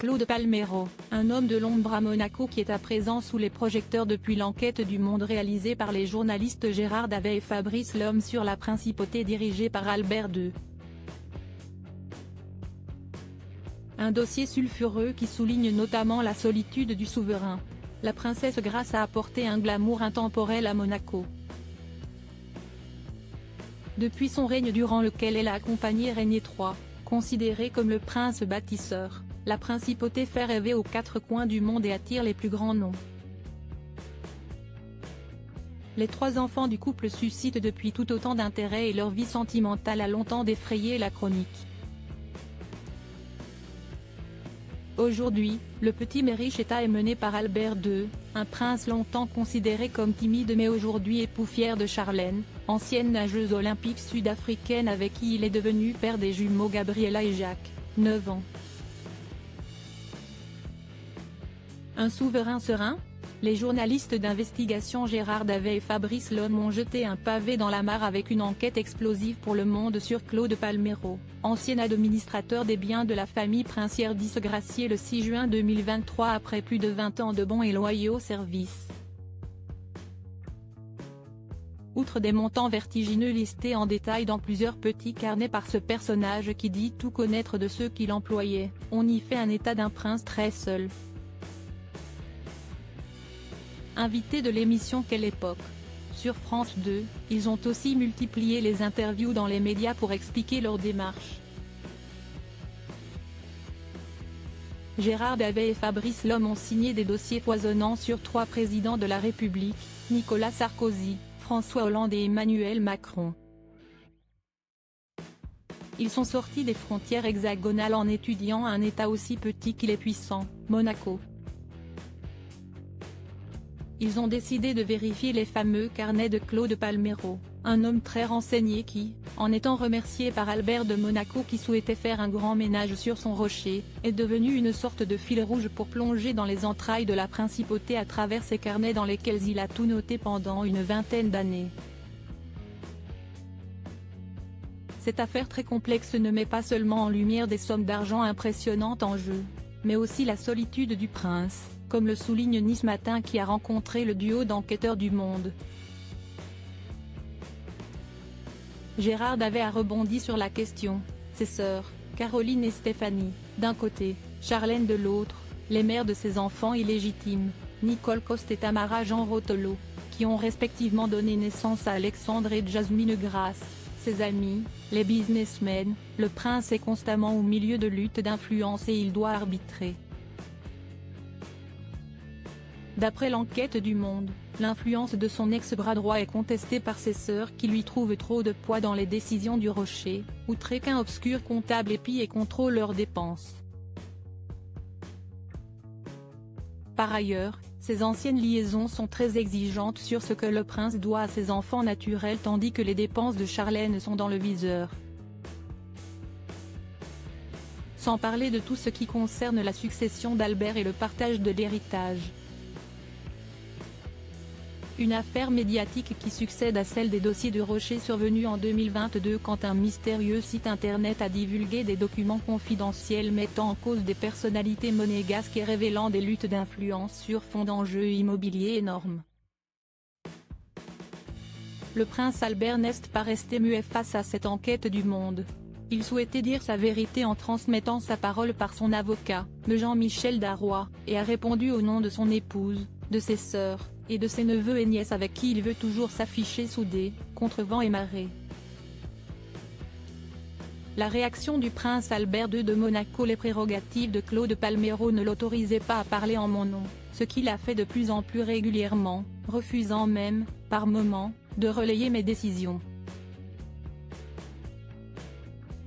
Claude Palmero, un homme de l'ombre à Monaco qui est à présent sous les projecteurs depuis l'enquête du Monde réalisée par les journalistes Gérard Davet et Fabrice Lhomme sur la principauté dirigée par Albert II. Un dossier sulfureux qui souligne notamment la solitude du souverain. La princesse Grace a apporté un glamour intemporel à Monaco. Depuis son règne durant lequel elle a accompagné Régnier III, considéré comme le prince bâtisseur, la principauté fait rêver aux quatre coins du monde et attire les plus grands noms. Les trois enfants du couple suscitent depuis tout autant d'intérêt et leur vie sentimentale a longtemps défrayé la chronique. Aujourd'hui, le petit mais riche État est mené par Albert II, un prince longtemps considéré comme timide mais aujourd'hui époux fier de Charlène, ancienne nageuse olympique sud-africaine avec qui il est devenu père des jumeaux Gabriella et Jacques, 9 ans. Un souverain serein ? Les journalistes d'investigation Gérard Davet et Fabrice Lhomme ont jeté un pavé dans la mare avec une enquête explosive pour Le Monde sur Claude Palmero, ancien administrateur des biens de la famille princière disgracié le 6 juin 2023 après plus de 20 ans de bons et loyaux services. Outre des montants vertigineux listés en détail dans plusieurs petits carnets par ce personnage qui dit tout connaître de ceux qui l'employaient, on y fait un état d'un prince très seul. Invités de l'émission Quelle époque ? Sur France 2, ils ont aussi multiplié les interviews dans les médias pour expliquer leur démarche. Gérard Davet et Fabrice Lhomme ont signé des dossiers foisonnants sur trois présidents de la République, Nicolas Sarkozy, François Hollande et Emmanuel Macron. Ils sont sortis des frontières hexagonales en étudiant un État aussi petit qu'il est puissant, Monaco. Ils ont décidé de vérifier les fameux carnets de Claude Palmero, un homme très renseigné qui, en étant remercié par Albert de Monaco qui souhaitait faire un grand ménage sur son rocher, est devenu une sorte de fil rouge pour plonger dans les entrailles de la principauté à travers ces carnets dans lesquels il a tout noté pendant une vingtaine d'années. Cette affaire très complexe ne met pas seulement en lumière des sommes d'argent impressionnantes en jeu, mais aussi la solitude du prince, comme le souligne Nice Matin qui a rencontré le duo d'enquêteurs du Monde. Gérard Davet a rebondi sur la question, ses sœurs, Caroline et Stéphanie, d'un côté, Charlène de l'autre, les mères de ses enfants illégitimes, Nicole Coste et Tamara Jean Rotolo, qui ont respectivement donné naissance à Alexandre et Jasmine Grace, ses amis, les businessmen, le prince est constamment au milieu de luttes d'influence et il doit arbitrer. D'après l'enquête du Monde, l'influence de son ex-bras droit est contestée par ses sœurs qui lui trouvent trop de poids dans les décisions du rocher, outre qu'un obscur comptable épie et contrôle leurs dépenses. Par ailleurs, ses anciennes liaisons sont très exigeantes sur ce que le prince doit à ses enfants naturels tandis que les dépenses de Charlène sont dans le viseur. Sans parler de tout ce qui concerne la succession d'Albert et le partage de l'héritage. Une affaire médiatique qui succède à celle des dossiers du Rocher survenus en 2022 quand un mystérieux site internet a divulgué des documents confidentiels mettant en cause des personnalités monégasques et révélant des luttes d'influence sur fond d'enjeux immobiliers énormes. Le prince Albert n'est pas resté muet face à cette enquête du Monde. Il souhaitait dire sa vérité en transmettant sa parole par son avocat, Jean-Michel Darrois, et a répondu au nom de son épouse, de ses sœurs, et de ses neveux et nièces avec qui il veut toujours s'afficher soudé, contre vent et marée. La réaction du prince Albert II de Monaco. Les prérogatives de Claude Palmero ne l'autorisaient pas à parler en mon nom, ce qu'il a fait de plus en plus régulièrement, refusant même, par moments, de relayer mes décisions.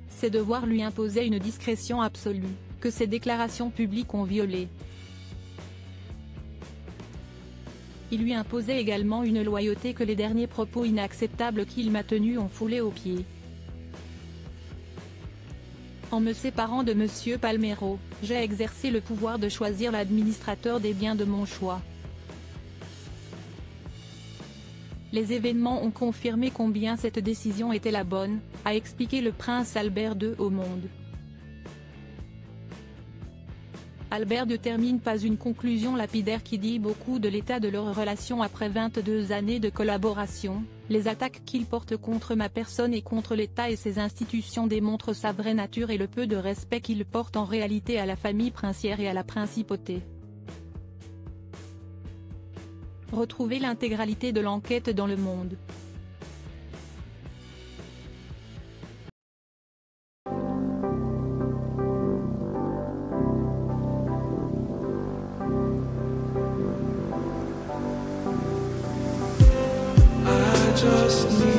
Ses devoirs lui imposaient une discrétion absolue, que ses déclarations publiques ont violée. Il lui imposait également une loyauté que les derniers propos inacceptables qu'il m'a tenus ont foulé aux pieds. En me séparant de M. Palmero, j'ai exercé le pouvoir de choisir l'administrateur des biens de mon choix. Les événements ont confirmé combien cette décision était la bonne, a expliqué le prince Albert II au Monde. Albert ne termine pas une conclusion lapidaire qui dit beaucoup de l'état de leur relation après 22 années de collaboration. Les attaques qu'il porte contre ma personne et contre l'État et ses institutions démontrent sa vraie nature et le peu de respect qu'il porte en réalité à la famille princière et à la principauté. Retrouvez l'intégralité de l'enquête dans Le Monde. Just need